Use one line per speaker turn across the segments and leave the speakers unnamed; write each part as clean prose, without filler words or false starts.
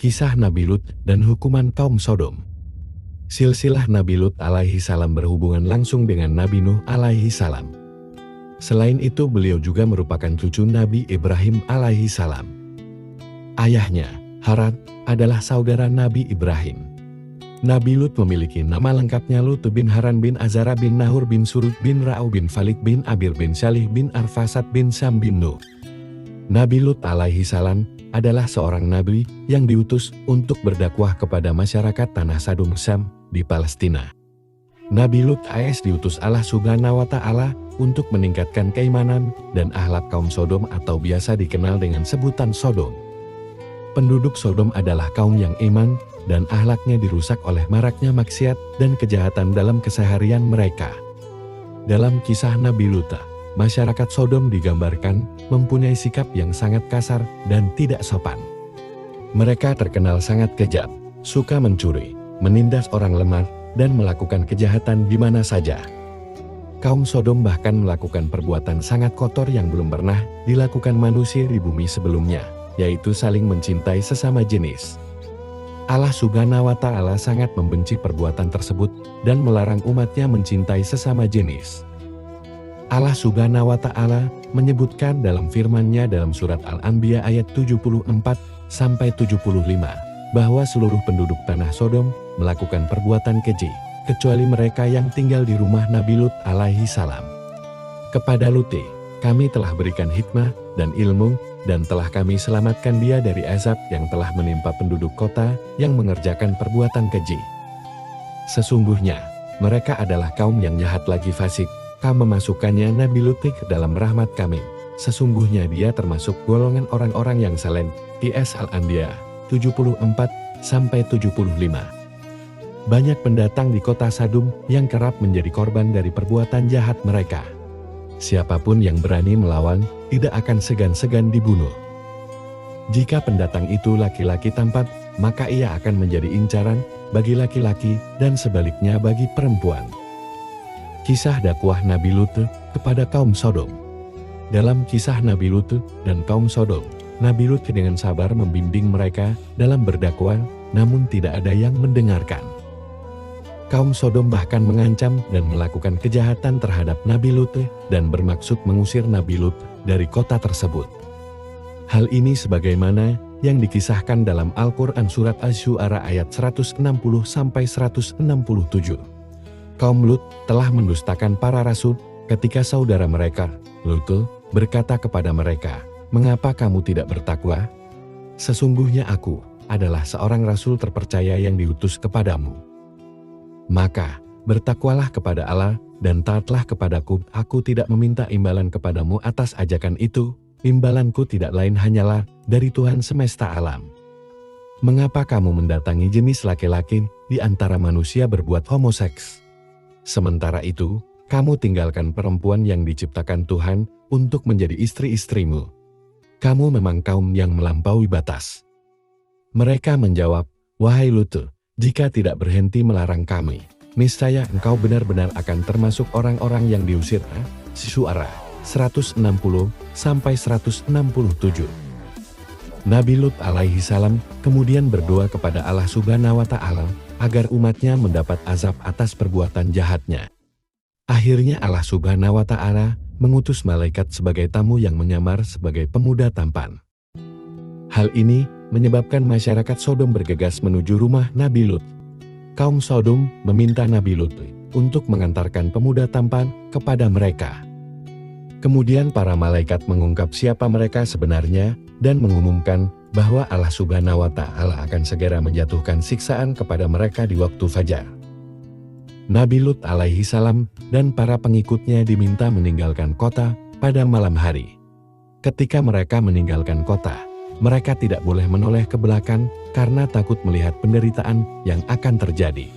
Kisah Nabi Lut dan hukuman kaum Sodom. Silsilah Nabi Lut alaihi salam berhubungan langsung dengan Nabi Nuh alaihi salam. Selain itu beliau juga merupakan cucu Nabi Ibrahim alaihi salam. Ayahnya, Haran, adalah saudara Nabi Ibrahim. Nabi Lut memiliki nama lengkapnya Lut bin Haran bin Azara bin Nahur bin Surud bin Ra'u bin Falik bin Abir bin Salih bin Arfasad bin Sam bin Nuh. Nabi Lut alaihi salam adalah seorang nabi yang diutus untuk berdakwah kepada masyarakat tanah Sadum Sam di Palestina. Nabi Lut AS diutus Allah Subhanahu wa Ta'ala untuk meningkatkan keimanan dan akhlak kaum Sodom atau biasa dikenal dengan sebutan Sodom. Penduduk Sodom adalah kaum yang iman dan akhlaknya dirusak oleh maraknya maksiat dan kejahatan dalam keseharian mereka. Dalam kisah Nabi Lut, masyarakat Sodom digambarkan mempunyai sikap yang sangat kasar dan tidak sopan. Mereka terkenal sangat kejam, suka mencuri, menindas orang lemah, dan melakukan kejahatan di mana saja. Kaum Sodom bahkan melakukan perbuatan sangat kotor yang belum pernah dilakukan manusia di bumi sebelumnya, yaitu saling mencintai sesama jenis. Allah Subhanahu wa Ta'ala sangat membenci perbuatan tersebut dan melarang umatnya mencintai sesama jenis. Allah Subhanahu wa Ta'ala menyebutkan dalam firman-Nya dalam surat Al-Anbiya ayat 74-75 bahwa seluruh penduduk tanah Sodom melakukan perbuatan keji, kecuali mereka yang tinggal di rumah Nabi Lut alaihi salam. Kepada Lut, kami telah berikan hikmah dan ilmu dan telah kami selamatkan dia dari azab yang telah menimpa penduduk kota yang mengerjakan perbuatan keji. Sesungguhnya, mereka adalah kaum yang jahat lagi fasik. Kami memasukkannya Nabi Lut ke dalam rahmat kami. Sesungguhnya dia termasuk golongan orang-orang yang saleh. IS Al-Anbiya 74-75. Banyak pendatang di kota Sadum yang kerap menjadi korban dari perbuatan jahat mereka. Siapapun yang berani melawan tidak akan segan-segan dibunuh. Jika pendatang itu laki-laki tampan, maka ia akan menjadi incaran bagi laki-laki dan sebaliknya bagi perempuan. Kisah dakwah Nabi Lut kepada kaum Sodom. Dalam kisah Nabi Lut dan kaum Sodom, Nabi Lut dengan sabar membimbing mereka dalam berdakwah, namun tidak ada yang mendengarkan. Kaum Sodom bahkan mengancam dan melakukan kejahatan terhadap Nabi Lut dan bermaksud mengusir Nabi Lut dari kota tersebut. Hal ini sebagaimana yang dikisahkan dalam Al-Quran Surat Asy-Syu'ara ayat 160-167. Kaum Lut telah mendustakan para rasul ketika saudara mereka, Lut, berkata kepada mereka, "Mengapa kamu tidak bertakwa? Sesungguhnya aku adalah seorang rasul terpercaya yang diutus kepadamu. Maka, bertakwalah kepada Allah dan taatlah kepadaku. Aku tidak meminta imbalan kepadamu atas ajakan itu, imbalanku tidak lain hanyalah dari Tuhan semesta alam. Mengapa kamu mendatangi jenis laki-laki di antara manusia berbuat homoseks? Sementara itu, kamu tinggalkan perempuan yang diciptakan Tuhan untuk menjadi istri-istrimu. Kamu memang kaum yang melampaui batas." Mereka menjawab, "Wahai Lut, jika tidak berhenti melarang kami, niscaya engkau benar-benar akan termasuk orang-orang yang diusir." Syu'ara 160-167. Nabi Lut alaihi salam kemudian berdoa kepada Allah Subhanahu wa Ta'ala agar umatnya mendapat azab atas perbuatan jahatnya. Akhirnya Allah Subhanahu wa Ta'ala mengutus malaikat sebagai tamu yang menyamar sebagai pemuda tampan. Hal ini menyebabkan masyarakat Sodom bergegas menuju rumah Nabi Lut. Kaum Sodom meminta Nabi Lut untuk mengantarkan pemuda tampan kepada mereka. Kemudian para malaikat mengungkap siapa mereka sebenarnya dan mengumumkan bahwa Allah Subhanahu wa Ta'ala akan segera menjatuhkan siksaan kepada mereka di waktu fajar. Nabi Lut alaihi salam dan para pengikutnya diminta meninggalkan kota pada malam hari. Ketika mereka meninggalkan kota, mereka tidak boleh menoleh ke belakang karena takut melihat penderitaan yang akan terjadi.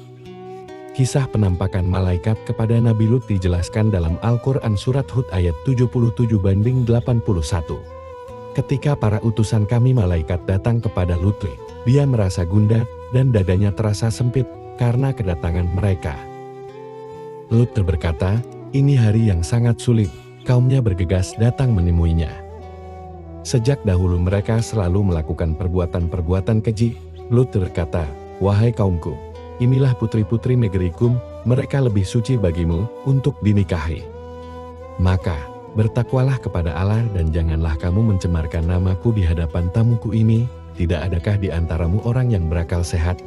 Kisah penampakan malaikat kepada Nabi Lut dijelaskan dalam Al-Quran Surat Hud ayat 77-81. Ketika para utusan kami malaikat datang kepada Lut, dia merasa gundah dan dadanya terasa sempit karena kedatangan mereka. Lut berkata, "Ini hari yang sangat sulit." Kaumnya bergegas datang menemuinya. Sejak dahulu mereka selalu melakukan perbuatan-perbuatan keji, Lut berkata, "Wahai kaumku, inilah putri-putri negeriku, mereka lebih suci bagimu untuk dinikahi. Maka, bertakwalah kepada Allah dan janganlah kamu mencemarkan namaku di hadapan tamuku ini, tidak adakah di antaramu orang yang berakal sehat?"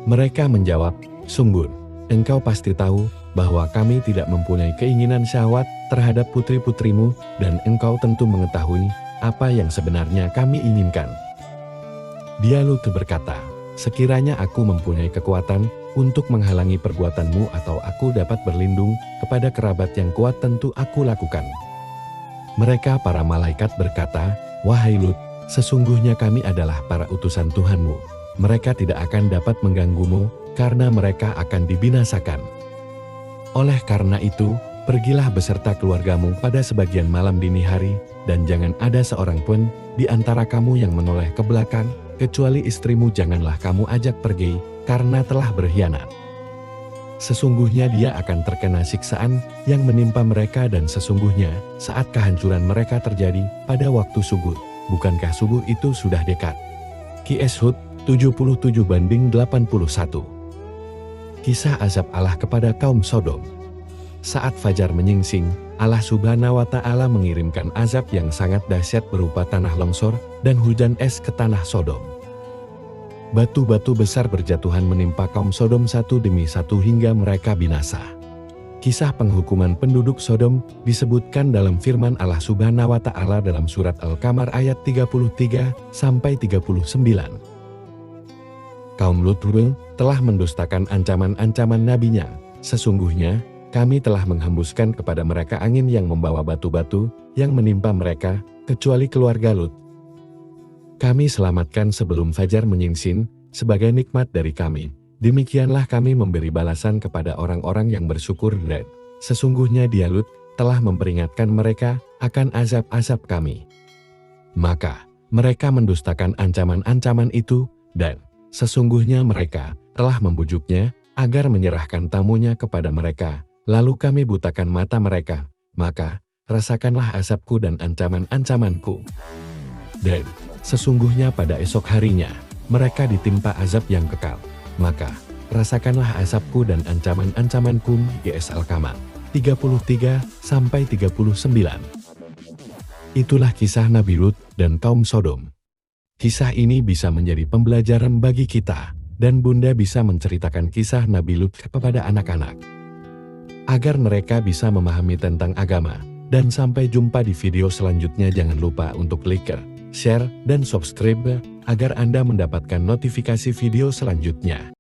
Mereka menjawab, "Sungguh, engkau pasti tahu bahwa kami tidak mempunyai keinginan syahwat terhadap putri-putrimu dan engkau tentu mengetahui apa yang sebenarnya kami inginkan." Dia Lut berkata, "Sekiranya aku mempunyai kekuatan untuk menghalangi perbuatanmu atau aku dapat berlindung kepada kerabat yang kuat tentu aku lakukan." Mereka para malaikat berkata, "Wahai Lut, sesungguhnya kami adalah para utusan Tuhanmu. Mereka tidak akan dapat mengganggumu karena mereka akan dibinasakan. Oleh karena itu, pergilah beserta keluargamu pada sebagian malam dini hari, dan jangan ada seorang pun di antara kamu yang menoleh ke belakang, kecuali istrimu janganlah kamu ajak pergi, karena telah berkhianat. Sesungguhnya dia akan terkena siksaan yang menimpa mereka dan sesungguhnya saat kehancuran mereka terjadi pada waktu subuh, bukankah subuh itu sudah dekat?" Qs Hud 77:81. Kisah azab Allah kepada kaum Sodom. Saat fajar menyingsing, Allah Subhanahu wa Ta'ala mengirimkan azab yang sangat dahsyat berupa tanah longsor dan hujan es ke tanah Sodom. Batu-batu besar berjatuhan menimpa kaum Sodom satu demi satu hingga mereka binasa. Kisah penghukuman penduduk Sodom disebutkan dalam firman Allah Subhanahu wa Ta'ala dalam surat Al-Qamar ayat 33-39. Kaum Lut telah mendustakan ancaman-ancaman nabinya. Sesungguhnya, kami telah menghembuskan kepada mereka angin yang membawa batu-batu yang menimpa mereka, kecuali keluarga Lut. Kami selamatkan sebelum fajar menyingsing, sebagai nikmat dari kami. Demikianlah kami memberi balasan kepada orang-orang yang bersyukur dan sesungguhnya dia Lut telah memperingatkan mereka akan azab-azab kami. Maka, mereka mendustakan ancaman-ancaman itu, dan sesungguhnya mereka telah membujuknya agar menyerahkan tamunya kepada mereka, lalu kami butakan mata mereka, maka rasakanlah azabku dan ancaman-ancamanku. Dan sesungguhnya pada esok harinya, mereka ditimpa azab yang kekal, maka rasakanlah azabku dan ancaman-ancamanku. Qs Al-Qamar 33-39. Itulah kisah Nabi Lut dan kaum Sodom. Kisah ini bisa menjadi pembelajaran bagi kita, dan Bunda bisa menceritakan kisah Nabi Lut kepada anak-anak, agar mereka bisa memahami tentang agama. Dan sampai jumpa di video selanjutnya. Jangan lupa untuk like, share, dan subscribe, agar Anda mendapatkan notifikasi video selanjutnya.